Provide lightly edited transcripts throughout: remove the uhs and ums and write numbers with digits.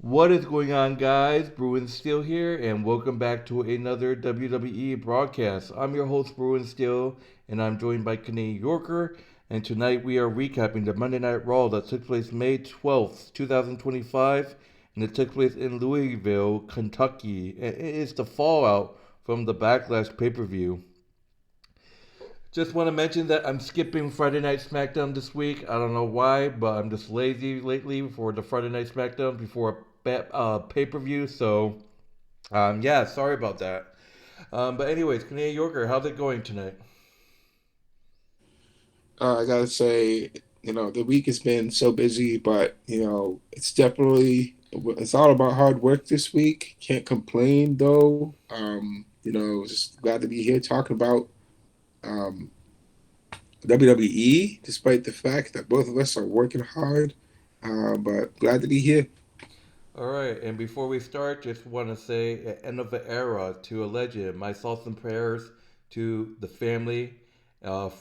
What is going on, guys? Bruin Steel here, and welcome back to another WWE broadcast. I'm your host, Bruin Steel, and I'm joined by Canadian Yorker. And tonight we are recapping the Monday Night Raw that took place May 12th, 2025, and it took place in Louisville, Kentucky. And it is the fallout from the Backlash pay per view. Just want to mention that I'm skipping Friday Night SmackDown this week. I don't know why, but I'm just lazy lately for the Friday Night SmackDown before a pay per view. So, yeah, sorry about that. But anyways, Canadian Yorker, how's it going tonight? I gotta say, the week has been so busy, but it's definitely it's all about hard work this week. Can't complain though. Just glad to be here talking about um, WWE, despite the fact that both of us are working hard. But glad to be here. All right, and before we start, just want to say end of the era to a legend. My thoughts and prayers to the family,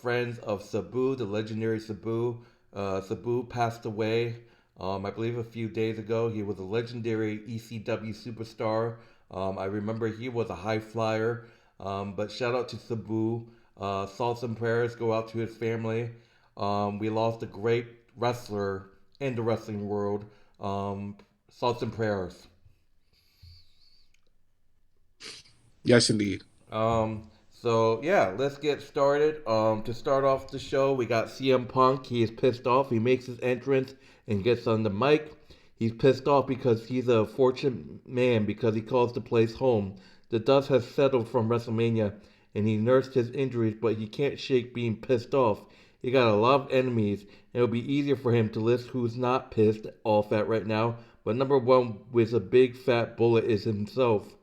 friends of Sabu, the legendary Sabu. Sabu passed away, I believe, a few days ago. He was a legendary ECW superstar. I remember he was a high flyer. But shout out to Sabu. Thoughts and prayers go out to his family. We lost a great wrestler in the wrestling world. Thoughts and prayers. Yes, indeed. So yeah, let's get started. To start off the show, we got CM Punk. He is pissed off. He makes his entrance and gets on the mic. He's pissed off because he's a fortunate man because he calls the place home. The dust has settled from WrestleMania, and he nursed his injuries, but he can't shake being pissed off. He got a lot of enemies, and it'll be easier for him to list who's not pissed off at right now. But number one with a big fat bullet is himself.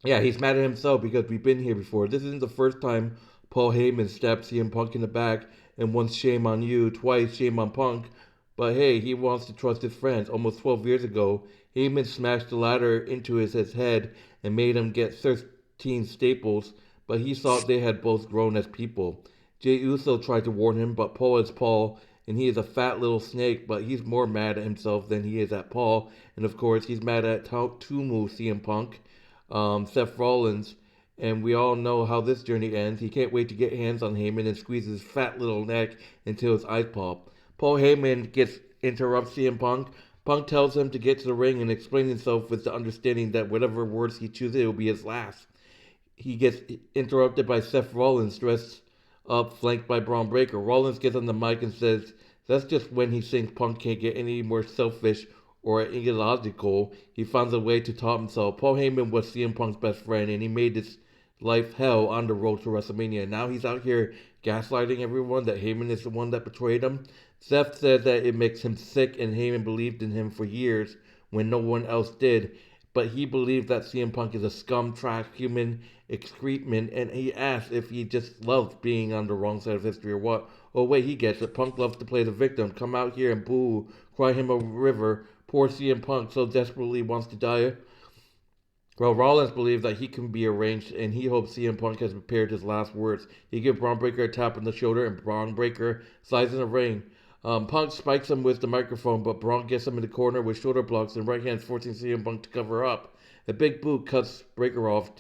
Yeah, he's mad at himself because we've been here before. This isn't the first time Paul Heyman stabbed CM Punk in the back, and once shame on you, twice shame on Punk. But hey, he wants to trust his friends. Almost 12 years ago, Heyman smashed the ladder into his head and made him get 13 staples, but he thought they had both grown as people. Jey Uso tried to warn him, but Paul is Paul, and he is a fat little snake, but he's more mad at himself than he is at Paul. And of course, he's mad at Tumu CM Punk, Seth Rollins, and we all know how this journey ends. He can't wait to get hands on Heyman and squeeze his fat little neck until his eyes pop. Paul Heyman interrupts CM Punk. Punk tells him to get to the ring and explain himself with the understanding that whatever words he chooses, it will be his last. He gets interrupted by Seth Rollins, dressed up, flanked by Braun Breaker. Rollins gets on the mic and says that's just when he thinks Punk can't get any more selfish or illogical. He finds a way to top himself. Paul Heyman was CM Punk's best friend, and he made his life hell on the road to WrestleMania. Now he's out here gaslighting everyone that Heyman is the one that betrayed him. Seth says that it makes him sick, and Heyman believed in him for years when no one else did. But he believes that CM Punk is a scum, trash, human excrement, and he asks if he just loves being on the wrong side of history or what. Oh wait, he gets it. Punk loves to play the victim. Come out here and boo, cry him a river. Poor CM Punk so desperately wants to die. Well, Rollins believes that he can be arranged, and he hopes CM Punk has prepared his last words. He gives Braun Breaker a tap on the shoulder, and Braun Breaker slides in the ring. Punk spikes him with the microphone, but Braun gets him in the corner with shoulder blocks and right hands, forcing CM Punk to cover up. A big boot cuts Breaker off.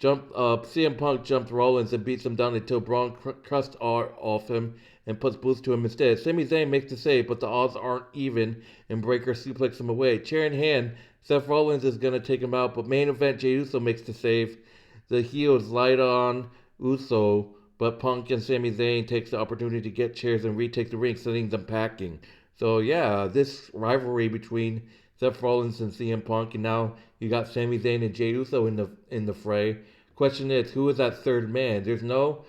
CM Punk jumps Rollins and beats him down until Braun cuts off him and puts boots to him instead. Sami Zayn makes the save, but the odds aren't even, and Breaker suplexes him away. Chair in hand, Seth Rollins is going to take him out, but main event Jey Uso makes the save. The heels light on Uso, but Punk and Sami Zayn takes the opportunity to get chairs and retake the ring, sending them packing. So yeah, this rivalry between Seth Rollins and CM Punk, and now you got Sami Zayn and Jey Uso in the fray. Question is, who is that third man? There's no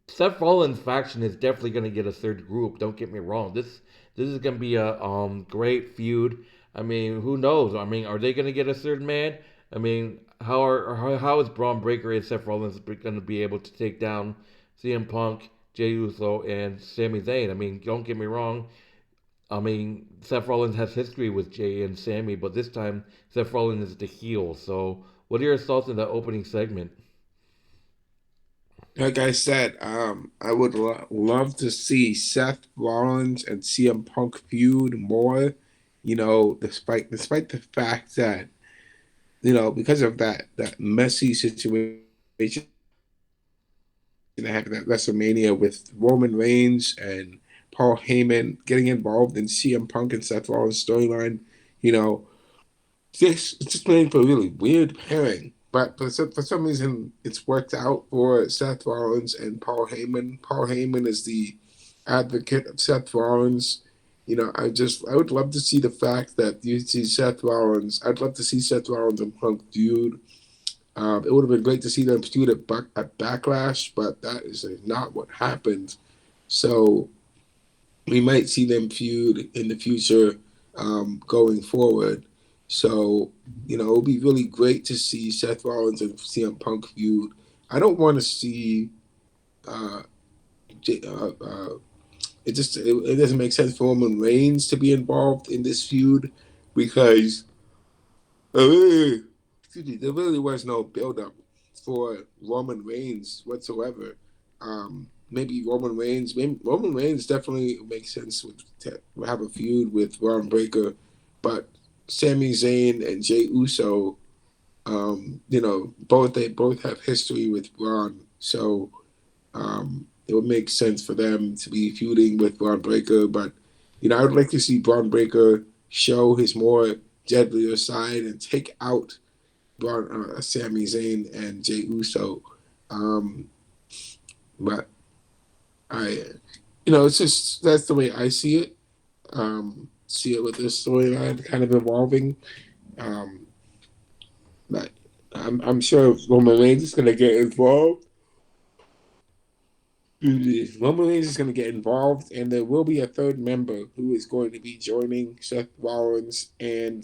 Seth Rollins faction is definitely going to get a third group. Don't get me wrong. This is going to be a great feud. I mean, who knows? I mean, are they going to get a third man? I mean, how is Braun Breaker and Seth Rollins going to be able to take down CM Punk, Jey Uso, and Sami Zayn? I mean, don't get me wrong. I mean, Seth Rollins has history with Jay and Sammy, but this time Seth Rollins is the heel. So, what are your thoughts on that opening segment? Like I said, I would love to see Seth Rollins and CM Punk feud more. despite the fact that because of that messy situation that happened at WrestleMania with Roman Reigns and Paul Heyman getting involved in CM Punk and Seth Rollins storyline, you know, this it's just made for a really weird pairing. But for some reason, it's worked out for Seth Rollins and Paul Heyman. Paul Heyman is the advocate of Seth Rollins. I would love to see the fact that you see Seth Rollins. I'd love to see Seth Rollins and Punk feud. It would have been great to see them feud at Backlash, but that is not what happened. So we might see them feud in the future going forward. So, it would be really great to see Seth Rollins and CM Punk feud. I don't want to see. Uh, it doesn't make sense for Roman Reigns to be involved in this feud because there really was no build up for Roman Reigns whatsoever. Maybe Roman Reigns definitely makes sense to have a feud with Braun Breaker, but Sami Zayn and Jey Uso, they both have history with Braun, so it would make sense for them to be feuding with Braun Breaker. But I would like to see Braun Breaker show his more deadlier side and take out Sami Zayn and Jey Uso. Um, but I, it's just that's the way I see it. See it with this storyline kind of evolving. Um, but I'm sure Roman Reigns is going to get involved. Roman Reigns is going to get involved, and there will be a third member who is going to be joining Seth Rollins and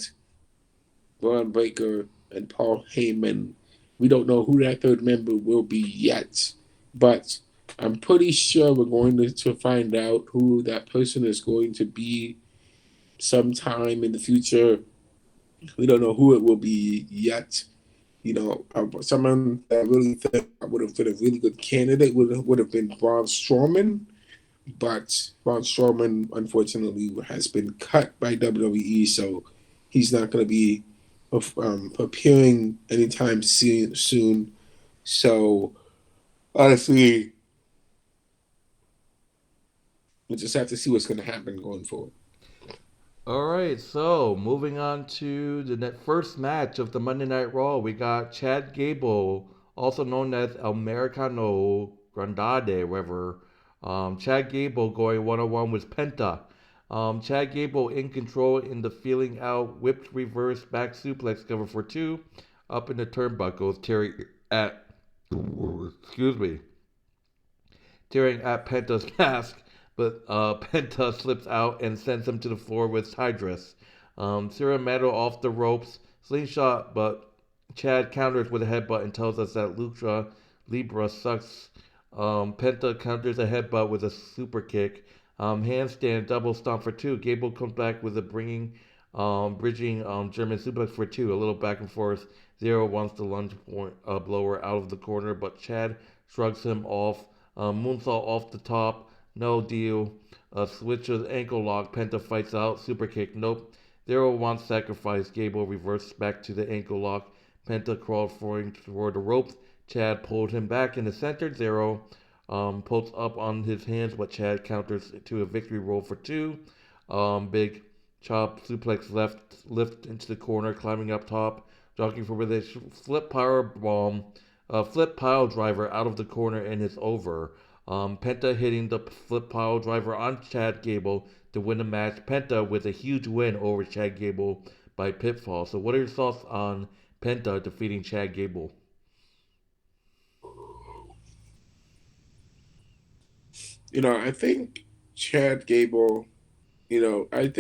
Braun Breaker and Paul Heyman. We don't know who that third member will be yet, but I'm pretty sure we're going to find out who that person is going to be sometime in the future. We don't know who it will be yet. Someone that I really think would have been a really good candidate would have been Braun Strowman, but Braun Strowman unfortunately has been cut by WWE, so he's not going to be appearing anytime soon. So honestly, we just have to see what's going to happen going forward. All right, so moving on to the first match of the Monday Night Raw, we got Chad Gable, also known as Americano Grandade, whatever. Chad Gable going one on one with Penta. Chad Gable in control in the feeling out whipped reverse back suplex cover for two, up in the turnbuckles, excuse me, tearing at Penta's mask, but Penta slips out and sends him to the floor with Hydras. Sarah Meadow off the ropes, slingshot, but Chad counters with a headbutt and tells us that Lucha Libra sucks. Penta counters a headbutt with a super kick. Handstand double stomp for two. Gable comes back with a bridging German suplex for two. A little back and forth. Zero wants the lunge point blower out of the corner, but Chad shrugs him off. Moonsault off the top, no deal. Switch of ankle lock, Penta fights out. Super kick, nope. Zero wants sacrifice. Gable reverses back to the ankle lock. Penta crawled for the ropes. Chad pulled him back in the center. Zero pulls up on his hands, but Chad counters to a victory roll for two. Big chop, suplex lift into the corner, climbing up top, jogging for with a flip power bomb. Flip pile driver out of the corner and it's over. Penta hitting the flip pile driver on Chad Gable to win the match. Penta with a huge win over Chad Gable by pinfall. So, what are your thoughts on Penta defeating Chad Gable? I think Chad Gable. I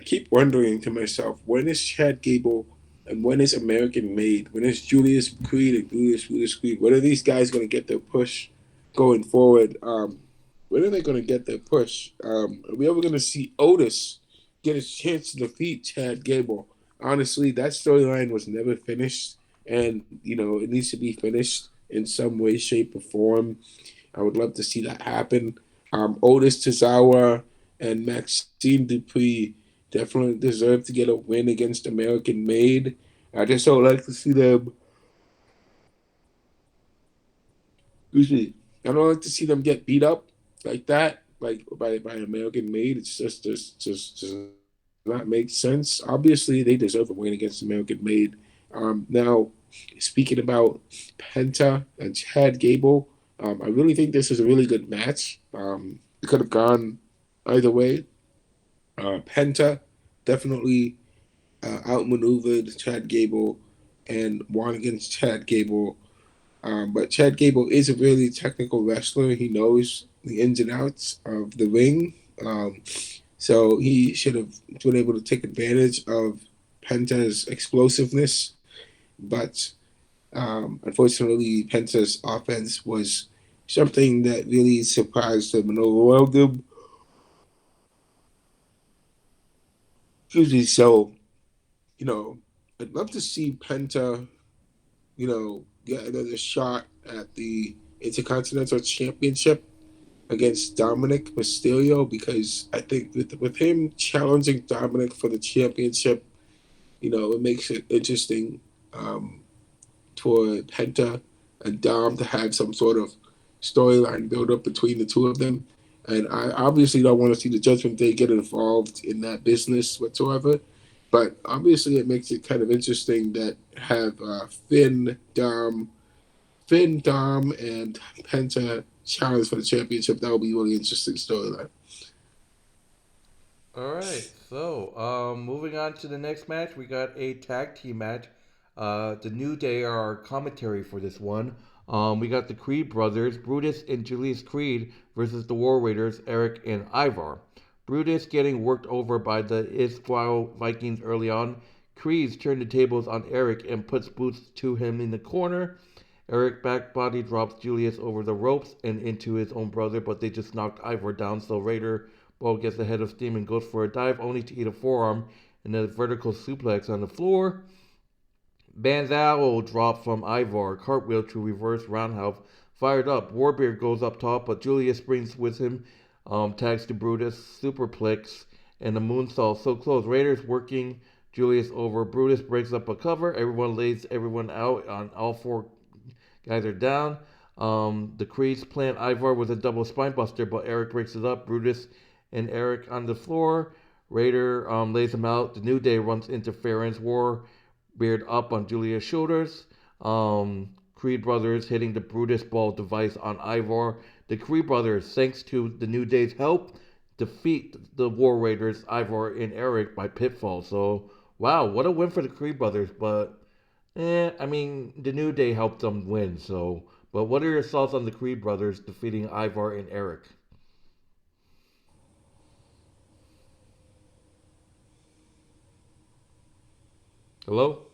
keep wondering to myself, when is Chad Gable and when is American made? When is Julius Creed and Julius Creed? When are these guys going to get their push going forward? When are they going to get their push? Are we ever going to see Otis get a chance to defeat Chad Gable? Honestly, that storyline was never finished, and it needs to be finished in some way, shape, or form. I would love to see that happen. Otis Tozawa and Maxine Dupree, definitely deserve to get a win against American Made. I just don't like to see them. Excuse me. I don't like to see them get beat up like that, like by American Made. It's just does not make sense. Obviously, they deserve a win against American Made. Now, speaking about Penta and Chad Gable, I really think this is a really good match. It could have gone either way. Penta definitely outmaneuvered Chad Gable and won against Chad Gable. But Chad Gable is a really technical wrestler. He knows the ins and outs of the ring. So he should have been able to take advantage of Penta's explosiveness. But unfortunately, Penta's offense was something that really surprised him and overwhelmed him. Excuse me. So, I'd love to see Penta, get another shot at the Intercontinental Championship against Dominik Mysterio because I think with him challenging Dominik for the championship, it makes it interesting for Penta and Dom to have some sort of storyline build up between the two of them. And I obviously don't want to see the Judgment Day get involved in that business whatsoever. But obviously, it makes it kind of interesting that have Finn, Dom, and Penta challenge for the championship. That will be a really interesting storyline. All right, so moving on to the next match, we got a tag team match. The New Day are our commentary for this one. We got the Creed brothers, Brutus and Julius Creed, versus the War Raiders, Erik and Ivar. Brutus getting worked over by the Isquile Vikings early on. Creeds turn the tables on Erik and puts boots to him in the corner. Erik back body drops Julius over the ropes and into his own brother, but they just knocked Ivar down, so Raider Ball gets ahead of steam and goes for a dive, only to eat a forearm and a vertical suplex on the floor. Banzalo drop from Ivar, cartwheel to reverse roundhouse, fired up. Warbeard goes up top, but Julius springs with him, tags to Brutus, superplex, and a moonsault so close. Raiders working Julius over. Brutus breaks up a cover. Everyone lays everyone out on all four guys are down. The Creeds plant Ivar with a double spinebuster, but Erik breaks it up. Brutus and Erik on the floor. Raider lays him out. The New Day runs interference. War Beard up on Julia's shoulders. Creed brothers hitting the Brutus ball device on Ivar. The Creed brothers, thanks to the New Day's help, defeat the War Raiders, Ivar and Erik by pitfall. So, wow, what a win for the Creed brothers. But, I mean, the New Day helped them win. So, but what are your thoughts on the Creed brothers defeating Ivar and Erik? Hello?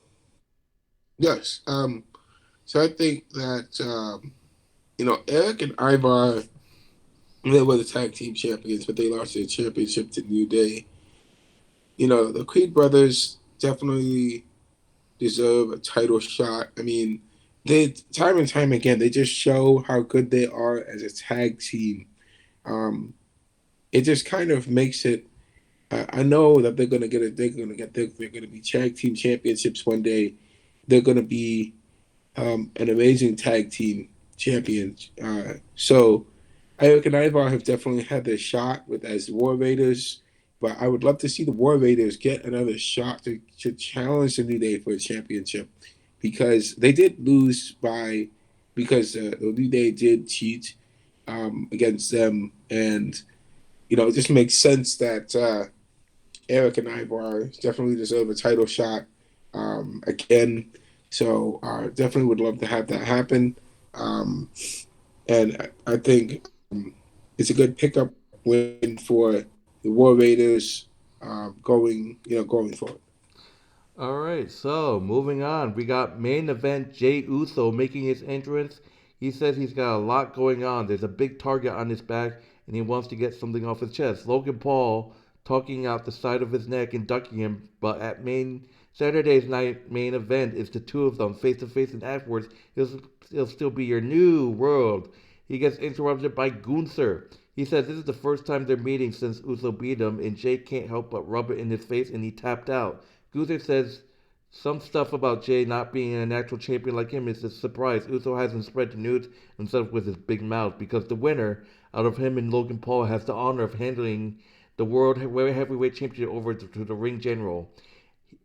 Yes. So I think that Erik and Ivar they were the tag team champions, but they lost their championship to New Day. The Creed brothers definitely deserve a title shot. I mean, they time and time again they just show how good they are as a tag team. Um, it just kind of makes it. I know that they're gonna get it. They're gonna be tag team championships one day. They're gonna be an amazing tag team champions. So Eric and Ivar have definitely had their shot with as War Raiders, but I would love to see the War Raiders get another shot to challenge the New Day for a championship because they did lose by because the New Day did cheat against them, and it just makes sense that Eric and Ivar definitely deserve a title shot again. So definitely would love to have that happen. Um, and I think it's a good pickup win for the War Raiders going forward. All right, so moving on, we got main event Jay Uso making his entrance. He says he's got a lot going on. There's a big target on his back, and he wants to get something off his chest. Logan Paul talking out the side of his neck and ducking him, but at main Saturday's night main event, it's the two of them face to face, and afterwards he'll still be your new world. He gets interrupted by Gunther. He says this is the first time they're meeting since Uso beat him, and Jay can't help but rub it in his face, and he tapped out. Gunther says some stuff about Jay not being a natural champion like him is a surprise. Uso hasn't spread the news himself with his big mouth because the winner out of him and Logan Paul has the honor of handling the World Heavyweight Championship over to the ring general.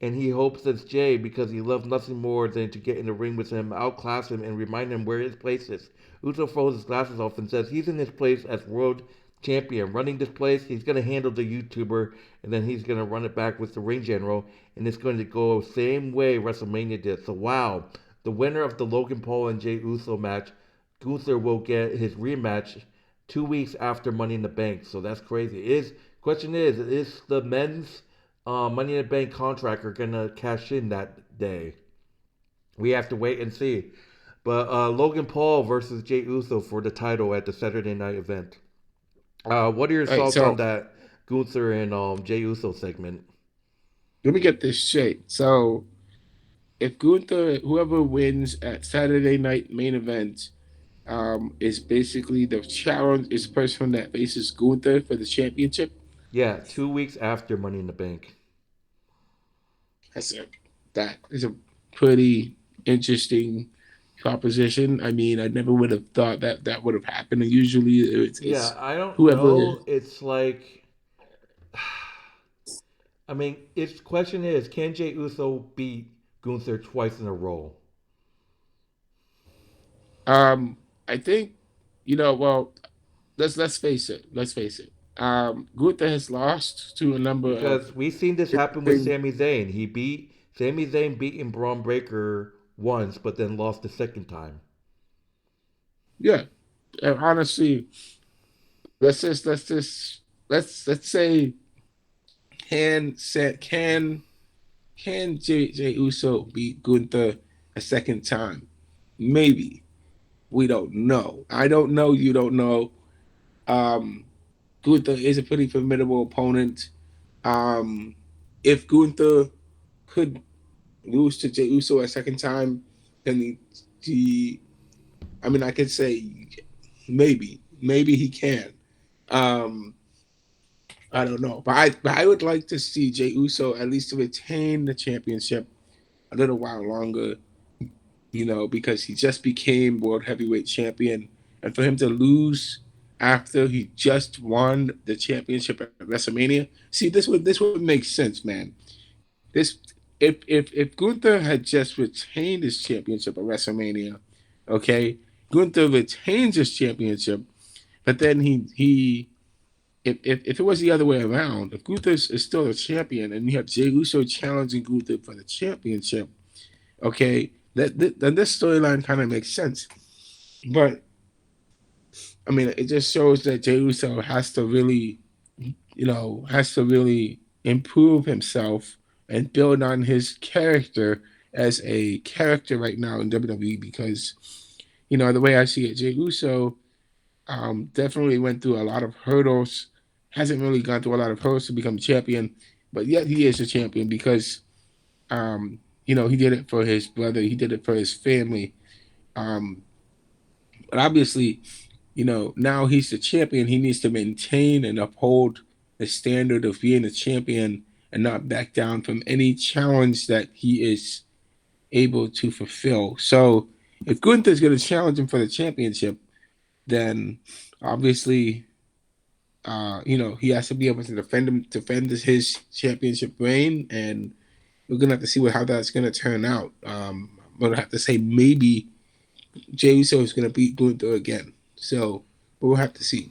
And he hopes that Jay, because he loves nothing more than to get in the ring with him, outclass him, and remind him where his place is. Uso throws his glasses off and says he's in his place as world champion. Running this place, he's going to handle the YouTuber, and then he's going to run it back with the ring general, and it's going to go the same way WrestleMania did. So, wow, the winner of the Logan Paul and Jay Uso match, Gunther will get his rematch 2 weeks after Money in the Bank. So that's crazy. Question is the men's Money in the Bank contract are gonna cash in that day? We have to wait and see. But Logan Paul versus Jey Uso for the title at the Saturday night event. What are your All right, thoughts on so that Gunther and Jey Uso segment? let me get this straight. So if Gunther, whoever wins at Saturday night main event, is basically the challenge is the person that faces Gunther for the championship. Yeah, 2 weeks after Money in the Bank. That's a, that is a pretty interesting proposition. I mean, I never would have thought that that would have happened. And usually, Yeah, it's I don't whoever. know. It's like, I mean, its question is, can Jey Uso beat Gunther twice in a row? I think, well, let's face it. Let's face it. Gunther has lost to a number of Because we've seen this happen with things. Sami Zayn. Sami Zayn beating Braun Breaker once, but then lost the second time. Yeah, and honestly, let's say can Jay Uso beat Gunther a second time? Maybe. We don't know. I don't know. You don't know. Um, Gunther is a pretty formidable opponent. Um, if Gunther could lose to Jey Uso a second time, then he I mean, I could say maybe he can. Um, I don't know, but I would like to see Jey Uso at least retain the championship a little while longer. Because he just became world heavyweight champion, and for him to lose after he just won the championship at WrestleMania, see this would make sense, man. This if Gunther had just retained his championship at WrestleMania, okay, Gunther retains his championship, but then he if it was the other way around, if Gunther is still a champion and you have Jey Uso challenging Gunther for the championship, okay, then this storyline kind of makes sense. But I mean, it just shows that Jey Uso has to really improve himself and build on his character as a character right now in WWE because, the way I see it, Jey Uso definitely went through a lot of hurdles, hasn't really gone through a lot of hurdles to become champion, but yet he is a champion because, he did it for his brother, he did it for his family. Um, but obviously, now he's the champion. He needs to maintain and uphold the standard of being a champion and not back down from any challenge that he is able to fulfill. So if Gunther's going to challenge him for the championship, then obviously, he has to be able to defend his championship reign, and we're gonna have to see how that's gonna turn out. I'm gonna have to say maybe Jey Uso is gonna beat Gunther again. So, but we'll have to see.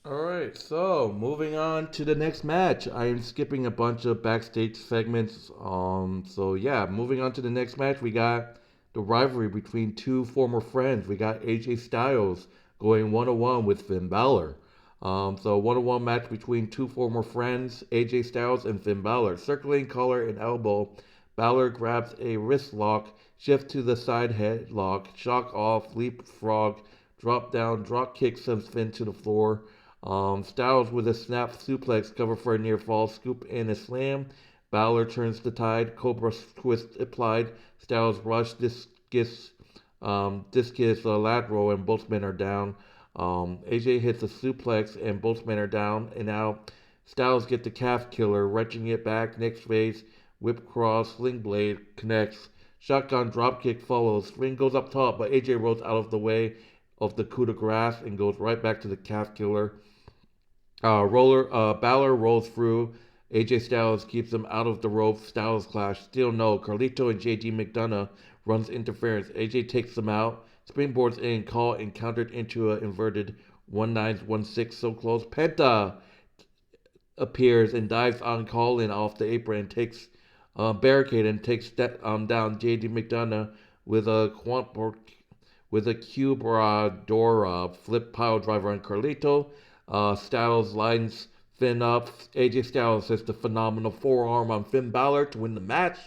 All right, so moving on to the next match. I am skipping a bunch of backstage segments. So yeah, moving on to the next match, we got the rivalry between two former friends. We got AJ Styles going 1-on-1 with Finn Balor. So 1-on-1 match between two former friends, AJ Styles and Finn Balor. Circling collar and elbow. Balor grabs a wrist lock, shift to the side headlock, shock off, leapfrog, drop down, drop kick sends Finn to the floor. Styles with a snap suplex cover for a near fall, scoop in a slam. Balor turns the tide, Cobra twist applied. Styles rush discus lateral, and both men are down. AJ hits a suplex and both men are down, and now Styles get the calf killer, wrenching it back. Next phase, whip cross, sling blade connects. Shotgun dropkick follows. Ring goes up top, but AJ rolls out of the way of the coup de grace and goes right back to the calf killer. Balor rolls through. AJ Styles keeps him out of the ropes. Styles clash. Still no. Carlito and JD McDonough runs interference. AJ takes them out. Springboards in. Call and countered into an inverted 1916. So close. Penta appears and dives on Colin off the apron and takes barricade and takes down JD McDonough with a Cubradora flip pile driver on Carlito. Styles lines Finn up. AJ Styles hits the phenomenal forearm on Finn Balor to win the match.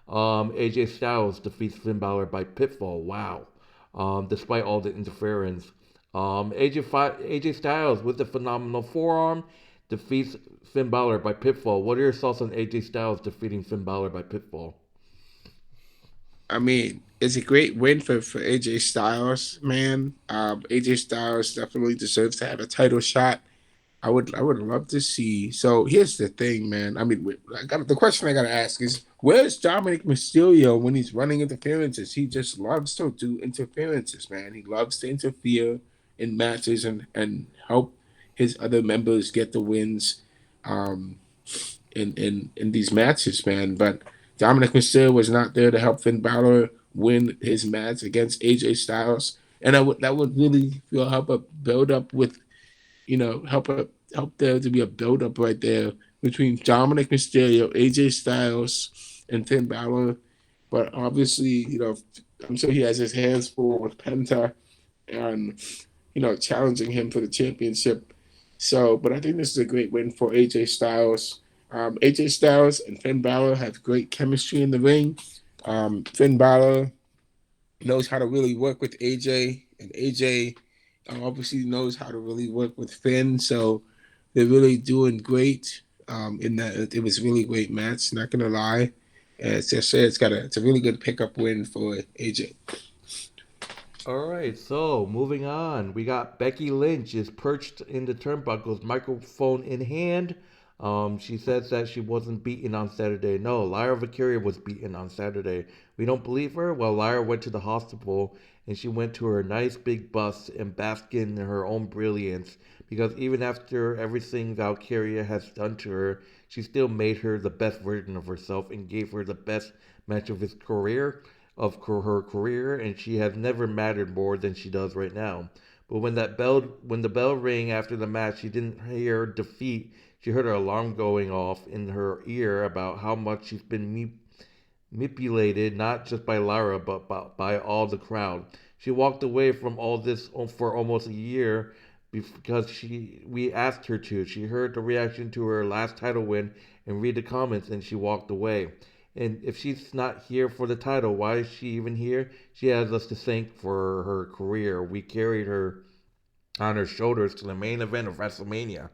AJ Styles defeats Finn Balor by pinfall. Wow. Despite all the interference. AJ Styles with the phenomenal forearm defeats Finn Balor by pinfall. What are your thoughts on AJ Styles defeating Finn Balor by pinfall? I mean, it's a great win for AJ Styles, man. AJ Styles definitely deserves to have a title shot. I would love to see. So here's the thing, man. I mean, the question I gotta ask is, where's Dominik Mysterio when he's running interferences? He just loves to do interferences, man. He loves to interfere in matches and help his other members get the wins, um, in these matches, man. But Dominik Mysterio was not there to help Finn Balor win his match against AJ Styles, and that would really feel help a build up with, help there to be a build up right there between Dominic Mysterio, AJ Styles, and Finn Balor. But obviously, I'm sure he has his hands full with Penta and challenging him for the championship. So, but I think this is a great win for AJ Styles. AJ Styles and Finn Balor have great chemistry in the ring. Finn Balor knows how to really work with AJ, and AJ obviously knows how to really work with Finn. So they're really doing great. In that, it was a really great match. Not gonna lie, and it's just it's a really good pickup win for AJ. All right, so moving on, we got Becky Lynch is perched in the turnbuckles, microphone in hand. She says that she wasn't beaten on Saturday. No, Lyra Valkyria was beaten on Saturday. We don't believe her. Well, Lyra went to the hospital and she went to her nice big bus and basked in her own brilliance. Because even after everything Valkyria has done to her, she still made her the best version of herself and gave her the best match of her career, and she has never mattered more than she does right now. But when the bell rang after the match, she didn't hear defeat. She heard her alarm going off in her ear about how much she's been manipulated, not just by Lyra, but by all the crowd. She walked away from all this for almost a year because we asked her to. She heard the reaction to her last title win and read the comments, and she walked away. And if she's not here for the title, why is she even here? She has us to thank for her career. We carried her on her shoulders to the main event of WrestleMania,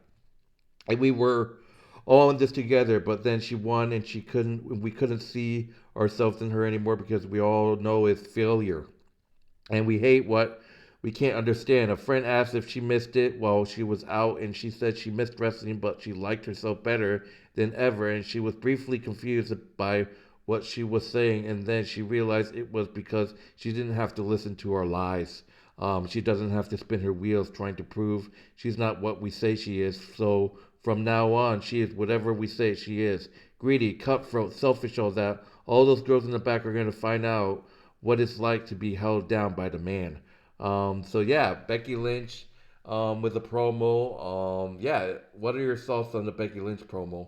and we were all in this together. But then she won, and we couldn't see ourselves in her anymore because we all know it's failure, and we hate what we can't understand. A friend asked if she missed it while she was out, and she said she missed wrestling, but she liked herself better than ever, and she was briefly confused by what she was saying, and then she realized it was because she didn't have to listen to our lies. She doesn't have to spin her wheels trying to prove she's not what we say she is. So from now on, she is whatever we say she is. Greedy, cutthroat, selfish, all that. All those girls in the back are going to find out what it's like to be held down by the man. So yeah, Becky Lynch with a promo. Yeah, what are your thoughts on the Becky Lynch promo?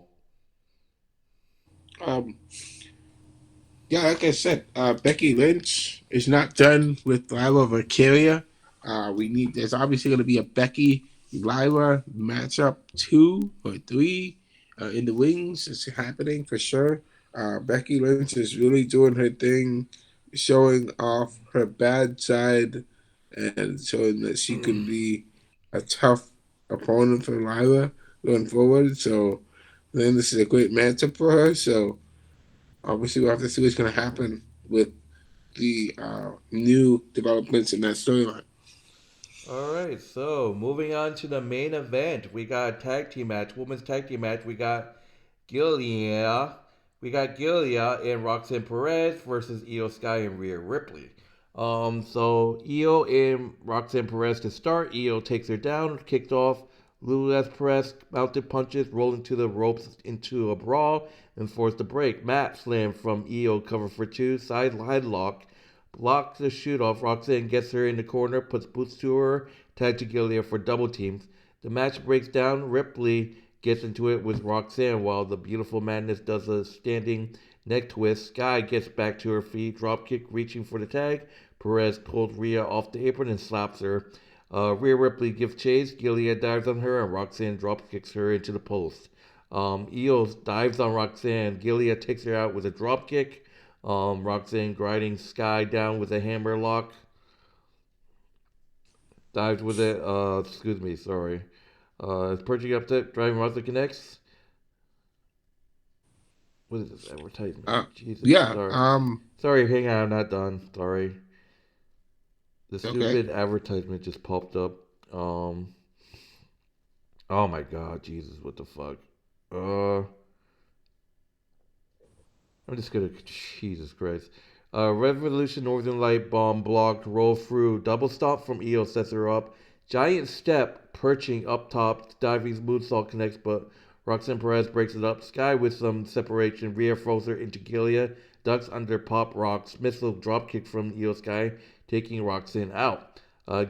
Um, yeah, like I said, Becky Lynch is not done with Lyra Valkyria. There's obviously going to be a Becky Lyra matchup 2 or 3 in the wings. It's happening for sure. Becky Lynch is really doing her thing, showing off her bad side and showing that she can be a tough opponent for Lyra going forward. So then this is a great matchup for her. So obviously, we'll have to see what's going to happen with the new developments in that storyline. All right, so moving on to the main event, we got a tag team match, women's tag team match. Gilia, we got Gilia and Roxanne Perez versus Io Sky and Rhea Ripley. So Io and Roxanne Perez to start. Io takes her down, kicked off. Lulez Perez mounted punches, rolled into the ropes into a brawl, and forced a break. Matt slam from Io, cover for two, side headlock, blocks the shoot off. Roxanne gets her in the corner, puts boots to her, tag to Gilia for double teams. The match breaks down. Ripley gets into it with Roxanne while the beautiful Madness does a standing neck twist. Sky gets back to her feet, dropkick reaching for the tag. Perez pulls Rhea off the apron and slaps her. Rhea Ripley gives chase. Gilead dives on her and Roxanne dropkicks her into the post. Eels dives on Roxanne. Gilead takes her out with a dropkick. Roxanne grinding Sky down with a hammer lock. Dives with it. Excuse me, sorry. Perching up to driving Roxanne connects. What is this advertisement? Uh, Jesus, yeah. sorry. Sorry, hang on, I'm not done. Sorry. The Okay. stupid advertisement just popped up. Um, oh my god, Jesus, what the fuck? Uh, I'm just gonna, Jesus Christ. Revolution Northern Light bomb blocked, roll through, double stop from Io sets her up. Giant step perching up top, diving moonsault connects, but Roxanne Perez breaks it up. Sky with some separation, Rhea throws her into Gilead, ducks under pop rocks, missile dropkick from Io Sky, taking Roxanne out.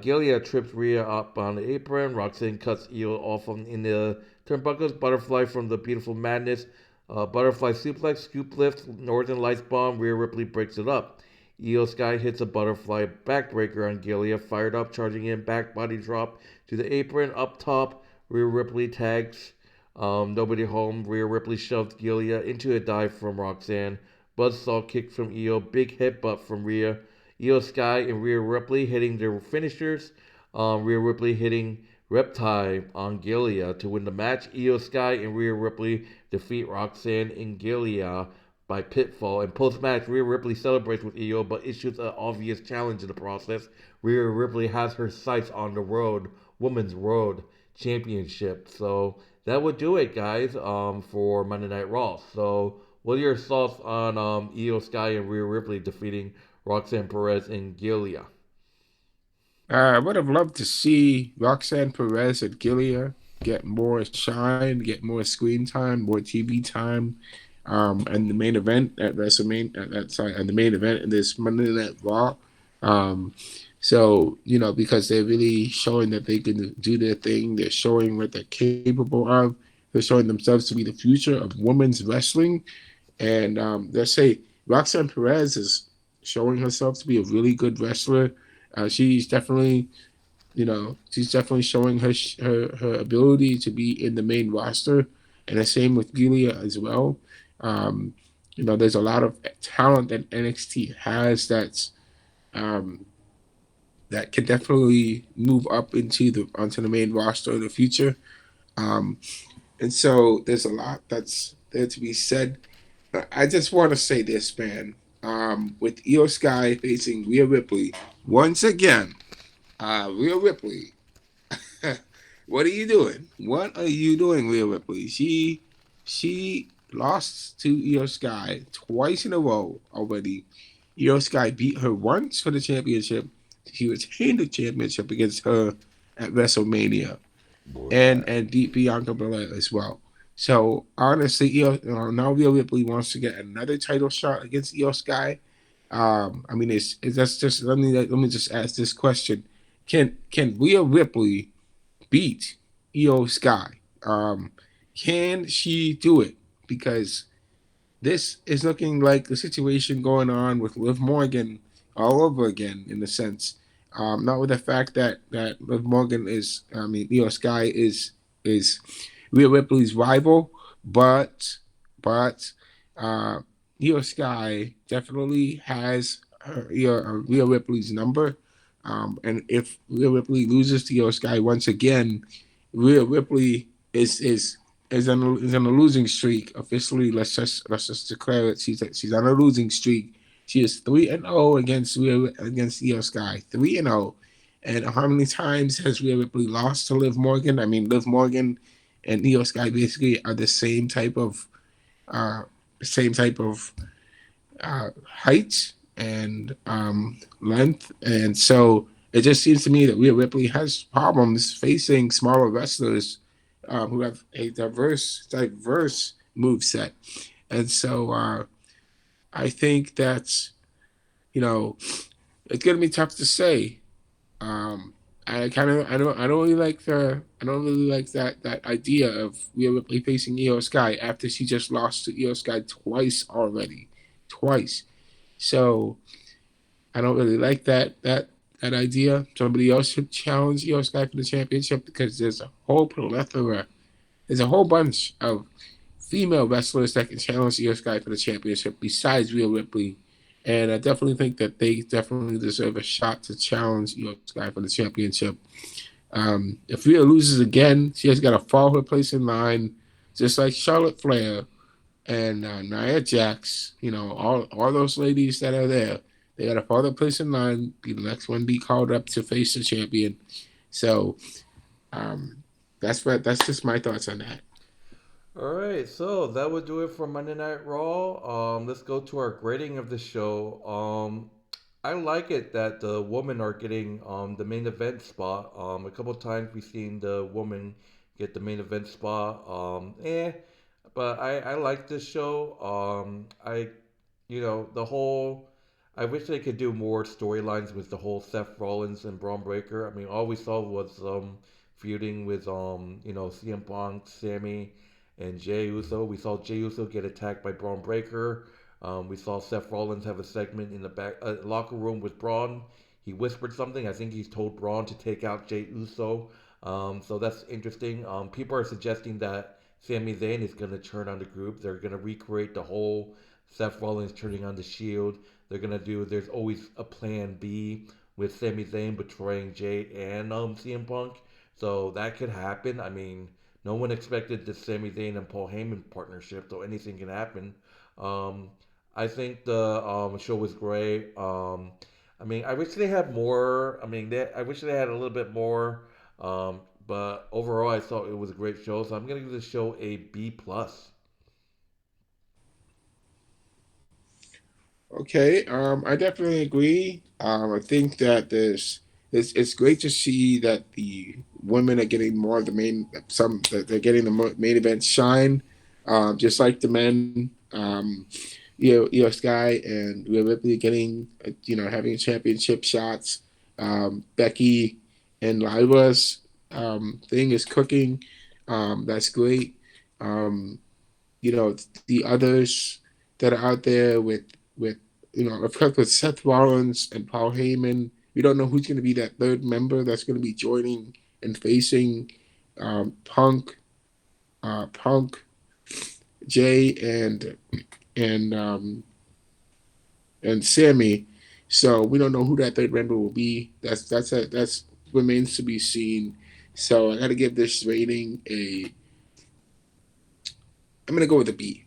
Gilead trips Rhea up on the apron. Roxanne cuts Io off in the turnbuckles. Butterfly from the beautiful Madness. Butterfly suplex, scoop lift, Northern Lights bomb. Rhea Ripley breaks it up. Io Sky hits a butterfly backbreaker on Gilead. Fired up, charging in, back body drop to the apron. Up top, Rhea Ripley tags. Nobody home. Rhea Ripley shoves Gilead into a dive from Roxanne. Buzzsaw kick from Io. Big headbutt from Rhea. Io Sky and Rhea Ripley hitting their finishers. Rhea Ripley hitting Reptile on Gilead to win the match. Io Sky and Rhea Ripley defeat Roxanne and Gilead by pitfall. And post match, Rhea Ripley celebrates with Io but issues an obvious challenge in the process. Rhea Ripley has her sights on the Women's Road Championship. So that would do it, guys, for Monday Night Raw. So, what are your thoughts on Io Sky and Rhea Ripley defeating Roxanne Perez and Gilead? I would have loved to see Roxanne Perez and Gilia get more shine, get more screen time, more TV time, and the main event at WrestleMania. And the main event in this Monday Night Raw. Um, so because they're really showing that they can do their thing. They're showing what they're capable of. They're showing themselves to be the future of women's wrestling. And let's say Roxanne Perez is showing herself to be a really good wrestler. She's definitely, she's definitely showing her ability to be in the main roster, and the same with Gilia as well. Um, there's a lot of talent that NXT has um, that can definitely move up into the onto the main roster in the future. Um, and so there's a lot that's there to be said. I just want to say this, man. With Io Sky facing Rhea Ripley once again, Rhea Ripley, what are you doing? What are you doing, Rhea Ripley? She lost to Io Sky twice in a row already. Io Sky beat her once for the championship. She retained the championship against her at WrestleMania, and beat Bianca Belair as well. So honestly, now Rhea Ripley wants to get another title shot against Io Sky. I mean, it's that's just let me just ask this question: Can Rhea Ripley beat Io Sky? Can she do it? Because this is looking like the situation going on with Liv Morgan all over again, in a sense. Not with the fact that Liv Morgan is, I mean, Io Sky is Rhea Ripley's rival, but uh, Io Sky definitely has Rhea Ripley's number. And if Rhea Ripley loses to Io Sky once again, Rhea Ripley is on a losing streak officially. Let's just declare it. She's on a losing streak. She is 3-0 against Io Sky. 3-0, And how many times has Rhea Ripley lost to Liv Morgan? I mean, Liv Morgan and Io Sky basically are the uh, same type of height and length, and so it just seems to me that Rhea Ripley has problems facing smaller wrestlers who have a diverse move set, and so I think that's you know it's gonna be tough to say. Um, I don't really like that idea of Rhea Ripley facing Io Sky after she just lost to Io Sky twice already, twice. So I don't really like that idea. Somebody else should challenge Io Sky for the championship because there's a whole bunch of female wrestlers that can challenge Io Sky for the championship besides Rhea Ripley. And I definitely think that they definitely deserve a shot to challenge Io Sky for the championship. If Rhea loses again, she has got to fall her place in line, just like Charlotte Flair and Nia Jax. All those ladies that are there, they got to fall their place in line, be the next one, be called up to face the champion. So um, that's just my thoughts on that. All right, so that would do it for Monday Night Raw. Let's go to our grading of the show. I like it that the women are getting the main event spot. A couple times we've seen the woman get the main event spot. But I like this show. The whole. I wish they could do more storylines with the whole Seth Rollins and Braun Breaker. I mean, all we saw was feuding with CM Punk, Sammy, and Jey Uso. We saw Jey Uso get attacked by Braun Breaker. We saw Seth Rollins have a segment in the back locker room with Braun. He whispered something. I think he's told Braun to take out Jey Uso. So that's interesting. People are suggesting that Sami Zayn is going to turn on the group. They're going to recreate the whole Seth Rollins turning on the Shield. They're going to do. There's always a plan B with Sami Zayn betraying Jey and CM Punk. So that could happen. I mean, no one expected the Sami Zayn and Paul Heyman partnership, so anything can happen. Um, I think the show was great. I mean, I wish they had more. I mean, I wish they had a little bit more. But overall, I thought it was a great show. So I'm gonna give this show a B plus. Okay, I definitely agree. I think that it's great to see that the women are getting more of the main some that they're getting the main event shine, just like the men. Io Sky and Rhea Ripley getting having championship shots. Becky and Lyra's thing is cooking. That's great. Um, the others that are out there with of course with Seth Rollins and Paul Heyman. We don't know who's going to be that third member that's going to be joining and facing Punk, Punk, Jay, and and Sammy. So we don't know who that third member will be. That's remains to be seen. So I got to give this rating a. I'm gonna go with a B.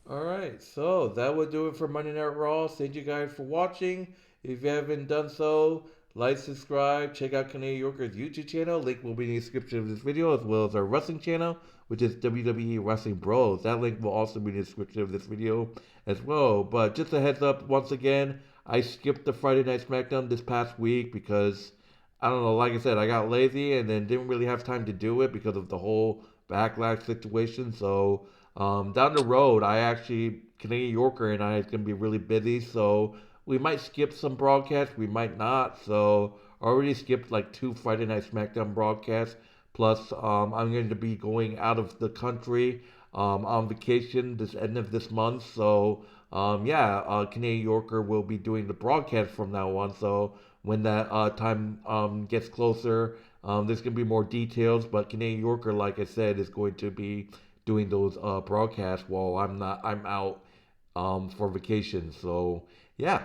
All right, so that would do it for Monday Night Raw. Thank you guys for watching. If you haven't done so, like, subscribe, check out Canadian Yorker's YouTube channel. Link will be in the description of this video, as well as our wrestling channel, which is WWE Wrestling Bros. That link will also be in the description of this video as well. But just a heads up, once again, I skipped the Friday Night SmackDown this past week because I don't know. Like I said, I got lazy and then didn't really have time to do it because of the whole backlash situation. So down the road, Canadian Yorker and I is going to be really busy, so we might skip some broadcasts, we might not. So already skipped like two Friday Night SmackDown broadcasts. Plus, I'm going to be going out of the country on vacation this end of this month. So Canadian Yorker will be doing the broadcast from now on. So when that time gets closer, there's going to be more details. But Canadian Yorker, like I said, is going to be doing those broadcasts while I'm out for vacation. So yeah,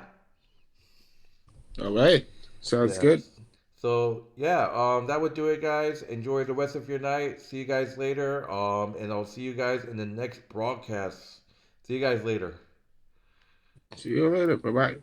All right, sounds good. yes. So yeah, that would do it, guys. Enjoy the rest of your night. See you guys later. And I'll see you guys in the next broadcast. See you guys later. See you later. Bye bye.